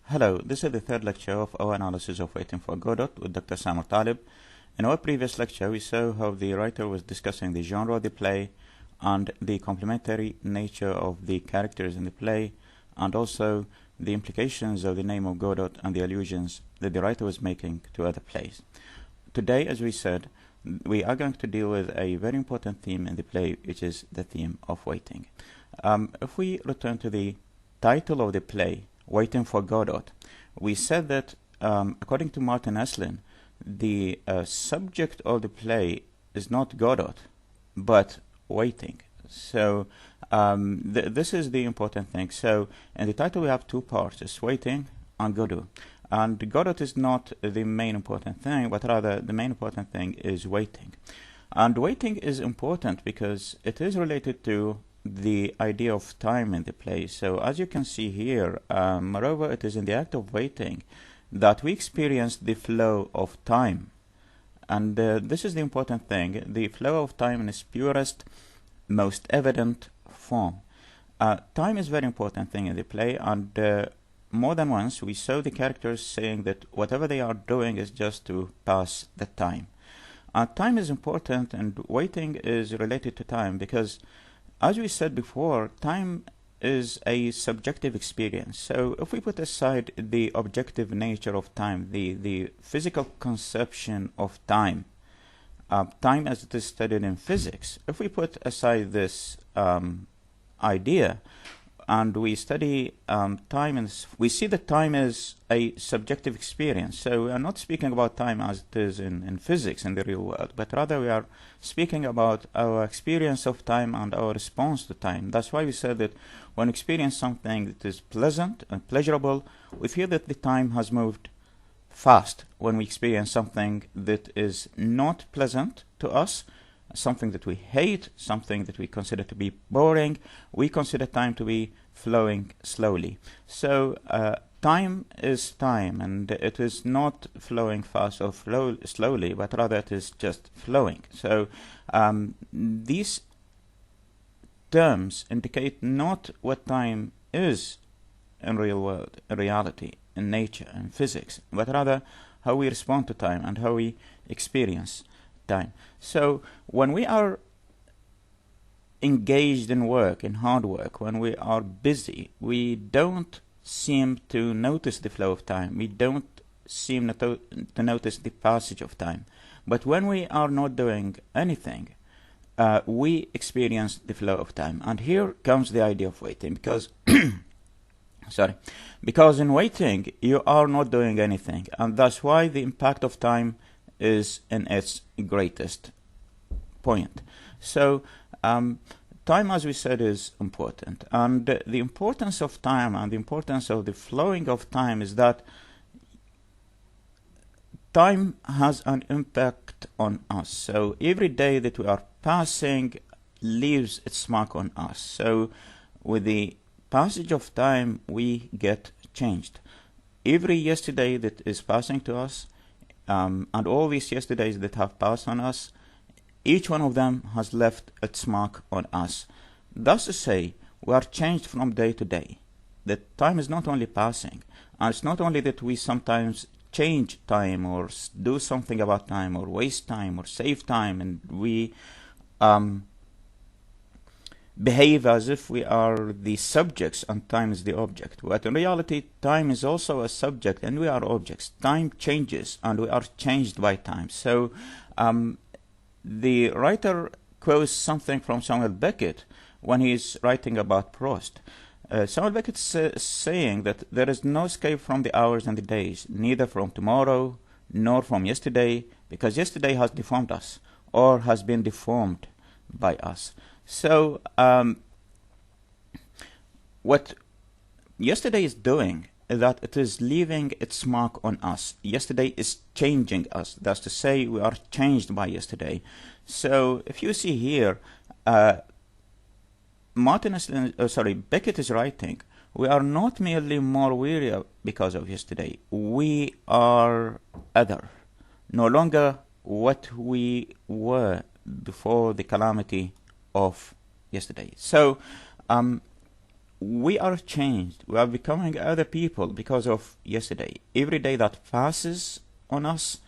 Hello, this is the third lecture of our analysis of Waiting for Godot with Dr. Samar Talib. In our previous lecture, we saw how the writer was discussing the genre of the play and the complementary nature of the characters in the play, and also the implications of the name of Godot and the allusions that the writer was making to other plays. Today, as we said, we are going to deal with a very important theme in the play, which is the theme of waiting. If we return to the title of the play, Waiting for Godot, we said that according to Martin Eslin, the subject of the play is not Godot, but waiting. So this is the important thing. So in the title we have two parts, it's waiting and Godot. And Godot is not the main important thing, but rather the main important thing is waiting. And waiting is important because it is related to the idea of time in the play. So as you can see here, moreover, it is in the act of waiting that we experience the flow of time. And this is the important thing, the flow of time in its purest, most evident form. Time is a very important thing in the play, and more than once we saw the characters saying that whatever they are doing is just to pass the time. Time is important, and waiting is related to time because, as we said before, time is a subjective experience. So if we put aside the objective nature of time, the physical conception of time, time as it is studied in physics, if we put aside this idea and we study time, and we see that time is a subjective experience. So we are not speaking about time as it is in physics in the real world, but rather we are speaking about our experience of time and our response to time. That's why we said that when we experience something that is pleasant and pleasurable, we feel that the time has moved fast. When we experience something that is not pleasant to us, something that we hate, something that we consider to be boring, we consider time to be flowing slowly. So time is time, and it is not flowing fast or slowly, but rather it is just flowing. So these terms indicate not what time is in real world, in reality, in nature, in physics, but rather how we respond to time and how we experience time. So when we are engaged in work, in hard work, when we are busy, we don't seem to notice the flow of time. We don't seem to notice the passage of time. But when we are not doing anything, we experience the flow of time. And here comes the idea of waiting, because because in waiting you are not doing anything, and that's why the impact of time is in its greatest point. So time, as we said, is important, and the importance of time and the importance of the flowing of time is that time has an impact on us. So every day that we are passing leaves its mark on us. So with the passage of time we get changed. Every yesterday that is passing to us, and all these yesterdays that have passed on us, each one of them has left its mark on us. Thus to say, we are changed from day to day. That time is not only passing, and it's not only that we sometimes change time or do something about time or waste time or save time, and we behave as if we are the subjects and time is the object. But in reality, time is also a subject and we are objects. Time changes and we are changed by time. So the writer quotes something from Samuel Beckett when he's writing about Proust. Samuel Beckett is saying that there is no escape from the hours and the days, neither from tomorrow nor from yesterday, because yesterday has deformed us or has been deformed by us. So what yesterday is doing is that it is leaving its mark on us. Yesterday is changing us. That's to say, we are changed by yesterday. So if you see here, Beckett is writing, we are not merely more weary because of yesterday. We are other, no longer what we were before the calamity of yesterday. So we are changed. We are becoming other people because of yesterday. Every day that passes on us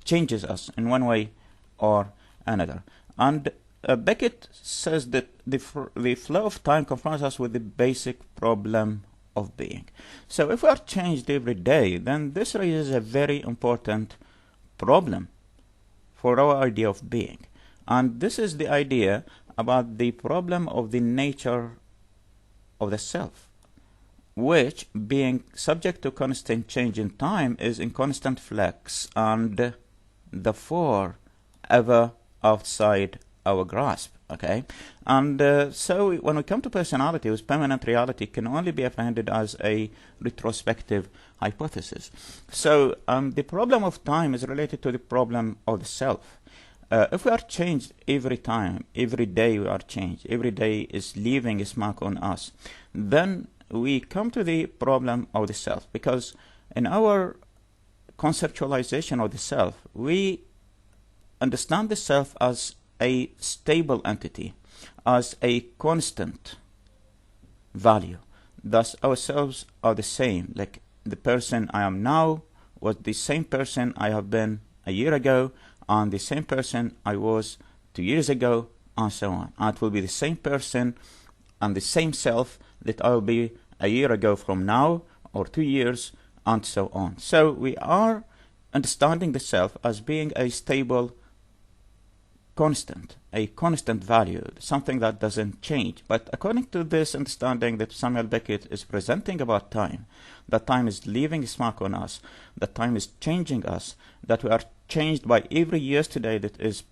changes us in one way or another. And Beckett says that the flow of time confronts us with the basic problem of being. So if we are changed every day, then this raises a very important problem for our idea of being. And this is the idea about the problem of the nature of the self, which, being subject to constant change in time, is in constant flux and therefore ever outside our grasp. Okay, and so when we come to personality, whose permanent reality can only be apprehended as a retrospective hypothesis. So the problem of time is related to the problem of the self. If we are changed every time, every day we are changed, every day is leaving its mark on us, then we come to the problem of the self, because in our conceptualization of the self, we understand the self as a stable entity, as a constant value. Thus, ourselves are the same. Like the person I am now was the same person I have been a year ago, and the same person I was 2 years ago, and so on. And it will be the same person and the same self that I will be a year ago from now, or 2 years, and so on. So we are understanding the self as being a stable constant, a constant value, something that doesn't change. But according to this understanding that Samuel Beckett is presenting about time, that time is leaving its mark on us, that time is changing us, that we are changed by every yesterday that is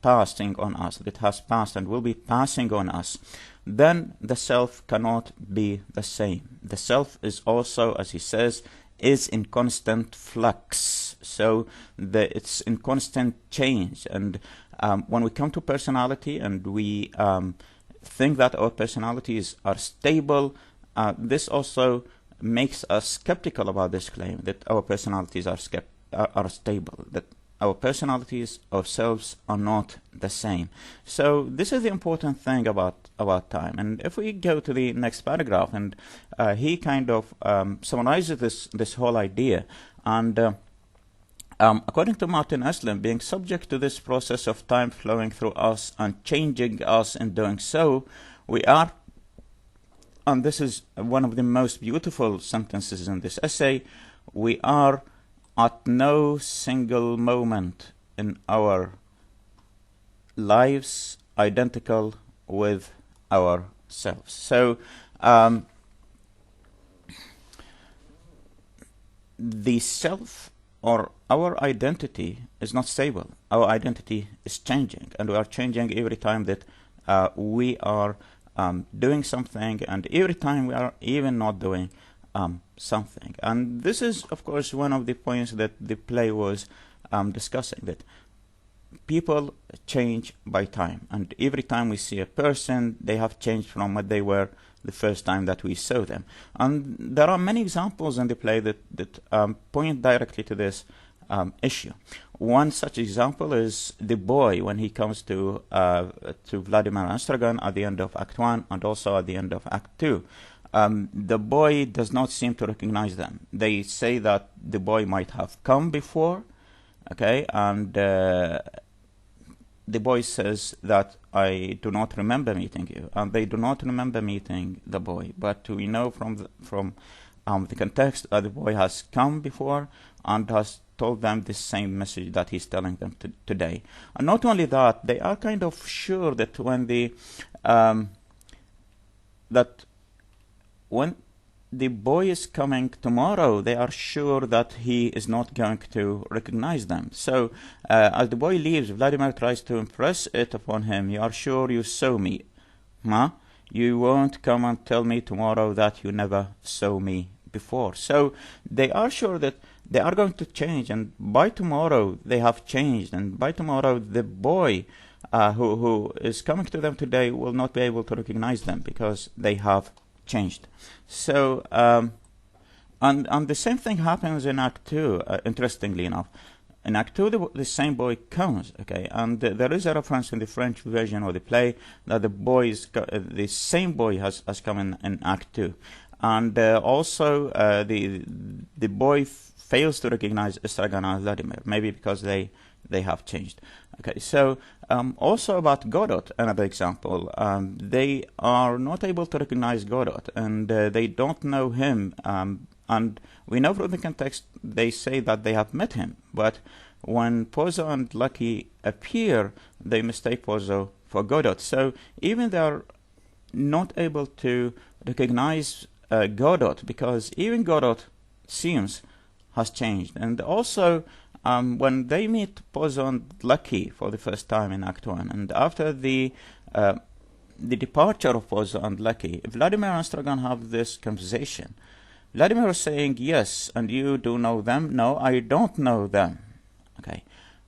passing on us, that has passed and will be passing on us, then the self cannot be the same. The self is also, as he says, is in constant flux. So it's in constant change. And when we come to personality and we think that our personalities are stable, this also makes us skeptical about this claim that our personalities are stable, that our personalities, ourselves, are not the same. So this is the important thing about time. And if we go to the next paragraph, and he kind of summarizes this whole idea. And according to Martin Esslin, being subject to this process of time flowing through us and changing us in doing so, we are, and this is one of the most beautiful sentences in this essay, we are at no single moment in our lives identical with ourselves. So the self, or our identity, is not stable. Our identity is changing, and we are changing every time that we are doing something, and every time we are even not doing something. And this is, of course, one of the points that the play was discussing, that people change by time, and every time we see a person, they have changed from what they were the first time that we saw them. And there are many examples in the play that point directly to this issue. One such example is the boy when he comes to Vladimir and Stragan at the end of Act 1 and also at the end of Act 2. The boy does not seem to recognize them. They say that the boy might have come before, okay, and the boy says that I do not remember meeting you, and they do not remember meeting the boy. But we know from the context that the boy has come before and has told them the same message that he's telling them today. And not only that, they are kind of sure that when the boy is coming tomorrow, they are sure that he is not going to recognize them. So as the boy leaves, Vladimir tries to impress it upon him. You are sure you saw me? Huh? You won't come and tell me tomorrow that you never saw me before. So they are sure that they are going to change, and by tomorrow they have changed, and by tomorrow the boy who is coming to them today will not be able to recognize them because they have changed. So and the same thing happens in Act 2, interestingly enough. in Act 2, the same boy comes, okay, and there is a reference in the French version of the play that the same boy has come in Act 2, and also the boy fails to recognize Estragon and Vladimir, maybe because they have changed. Okay, so also about Godot, another example, they are not able to recognize Godot, and they don't know him, and we know from the context they say that they have met him, but when Pozzo and Lucky appear, they mistake Pozzo for Godot. So even they are not able to recognize Godot, because even Godot seems has changed. And also when they meet Pozzo and Lucky for the first time in Act 1, and after the departure of Pozzo and Lucky, Vladimir and Estragon have this conversation. Vladimir is saying, yes, and you do know them? No, I don't know them. Okay,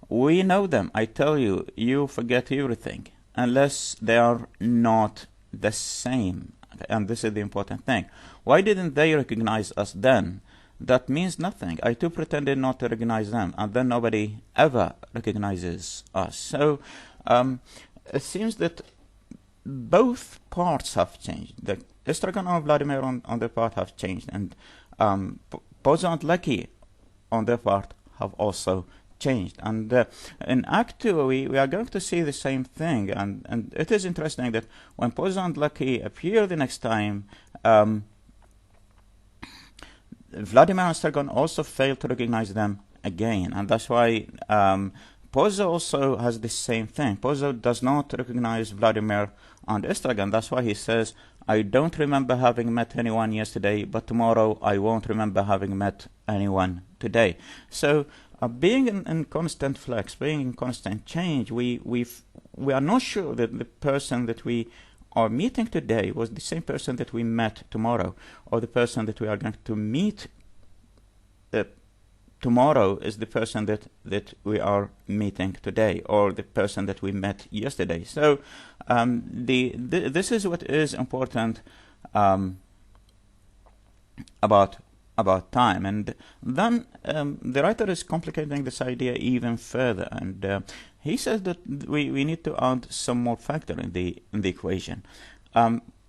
we know them. I tell you, you forget everything, unless they are not the same. Okay, and this is the important thing. Why didn't they recognize us then? That means nothing. I too pretended not to recognize them, and then nobody ever recognizes us. So it seems that both parts have changed. The Estragon and Vladimir on their part have changed, and Pozzo and Lucky on their part have also changed. And in Act 2 we are going to see the same thing, and it is interesting that when Pozzo and Lucky appear the next time, Vladimir and Estragon also fail to recognize them again, and that's why Pozzo also has the same thing. Pozzo does not recognize Vladimir and Estragon. That's why he says, I don't remember having met anyone yesterday, but tomorrow I won't remember having met anyone today. So being in constant flux, being in constant change, we are not sure that the person that we are meeting today was the same person that we met tomorrow, or the person that we are going to meet tomorrow is the person that we are meeting today, or the person that we met yesterday. So this is what is important about time. And then the writer is complicating this idea even further, and he says that we need to add some more factor in the equation.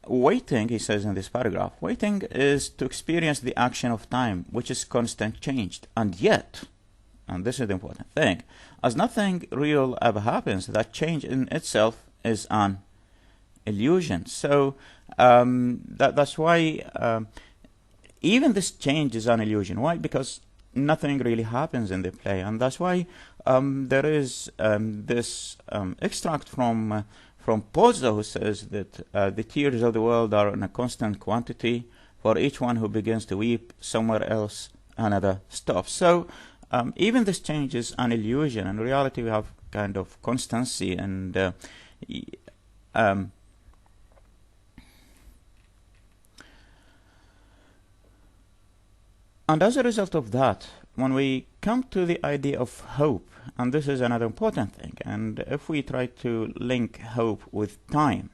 Waiting, he says in this paragraph, waiting is to experience the action of time, which is constant changed, and yet, and this is the important thing, as nothing real ever happens, that change in itself is an illusion. So that's why even this change is an illusion. Why? Because nothing really happens in the play, and that's why there is this extract from Pozzo, who says that the tears of the world are in a constant quantity. For each one who begins to weep, somewhere else another stops. So even this change is an illusion. In reality, we have kind of constancy, and and as a result of that, when we come to the idea of hope, and this is another important thing, and if we try to link hope with time,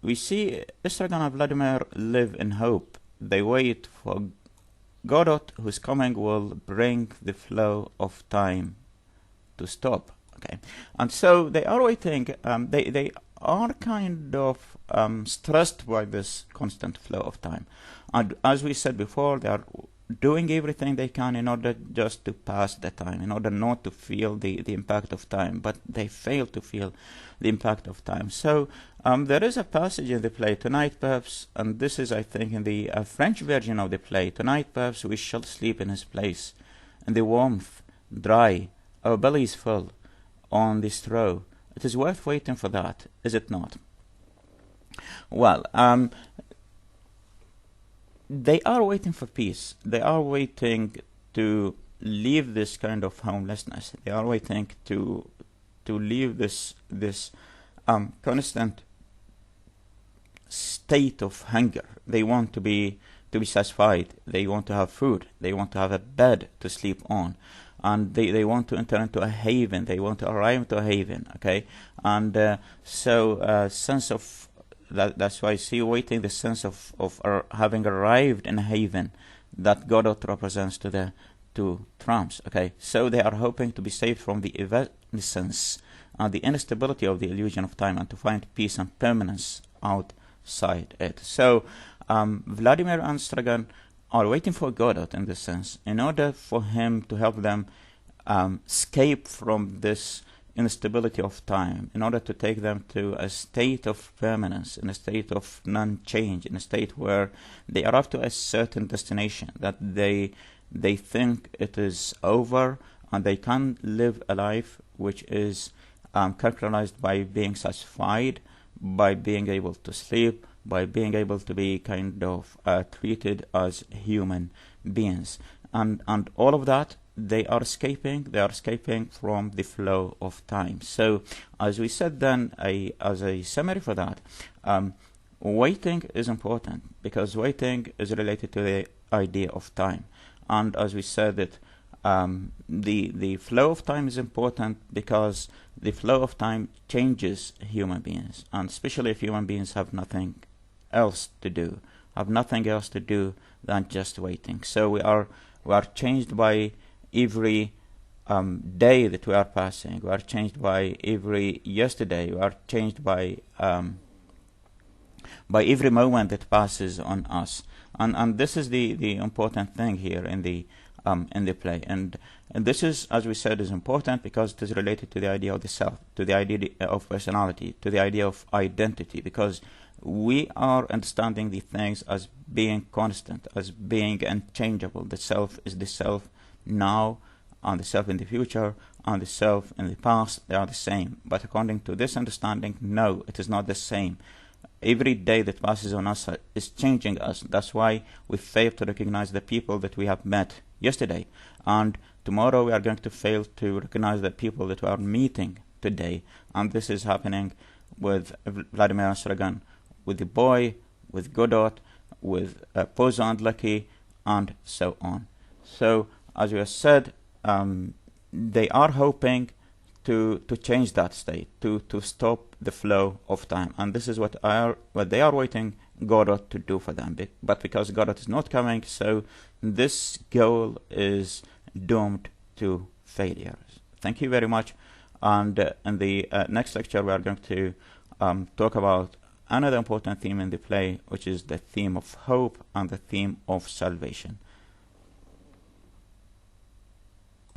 we see Estragon and Vladimir live in hope. They wait for Godot, whose coming will bring the flow of time to stop. Okay, and so they are waiting. They are kind of stressed by this constant flow of time, and as we said before, they are doing everything they can in order just to pass the time, in order not to feel the impact of time, but they fail to feel the impact of time. So there is a passage in the play, tonight perhaps, and this is I think in the French version of the play, tonight perhaps we shall sleep in his place, in the warmth, dry, our bellies full, on the straw. It is worth waiting for that, is it not? Well, they are waiting for peace. They are waiting to leave this kind of homelessness. They are waiting to leave this constant state of hunger. They want to be satisfied. They want to have food. They want to have a bed to sleep on, and they want to enter into a haven. They want to arrive to a haven. Okay, and so sense of that's why I see waiting the sense of having arrived in a haven that Godot represents to to trumps. Okay, so they are hoping to be saved from the evanescence and the instability of the illusion of time, and to find peace and permanence outside it. So Vladimir and Stragan are waiting for Godot in this sense, in order for him to help them escape from this instability of time, in order to take them to a state of permanence, in a state of non-change, in a state where they arrive to a certain destination that they think it is over, and they can live a life which is characterized by being satisfied, by being able to sleep, by being able to be kind of treated as human beings, and all of that. They are escaping from the flow of time. So, as we said then, as a summary for that, waiting is important, because waiting is related to the idea of time. And as we said, that the flow of time is important because the flow of time changes human beings, and especially if human beings have nothing else to do than just waiting. So we are changed by every day that we are passing. We are changed by every yesterday. We are changed by every moment that passes on us. And this is the important thing here in the play. And this is, as we said, is important because it is related to the idea of the self, to the idea of personality, to the idea of identity, because we are understanding the things as being constant, as being unchangeable. The self is the self now, and the self in the future, and the self in the past. They are the same. But according to this understanding, no, it is not the same. Every day that passes on us is changing us. That's why we fail to recognize the people that we have met yesterday, and tomorrow we are going to fail to recognize the people that we are meeting today. And this is happening with Vladimir and Stragan, with the boy, with Godot, with Pozo and Lucky, and so on. So, as we have said, they are hoping to change that state, to stop the flow of time, and this is what they are waiting Godot to do for them. But because Godot is not coming, so this goal is doomed to failure. Thank you very much. And in the next lecture, we are going to talk about another important theme in the play, which is the theme of hope and the theme of salvation.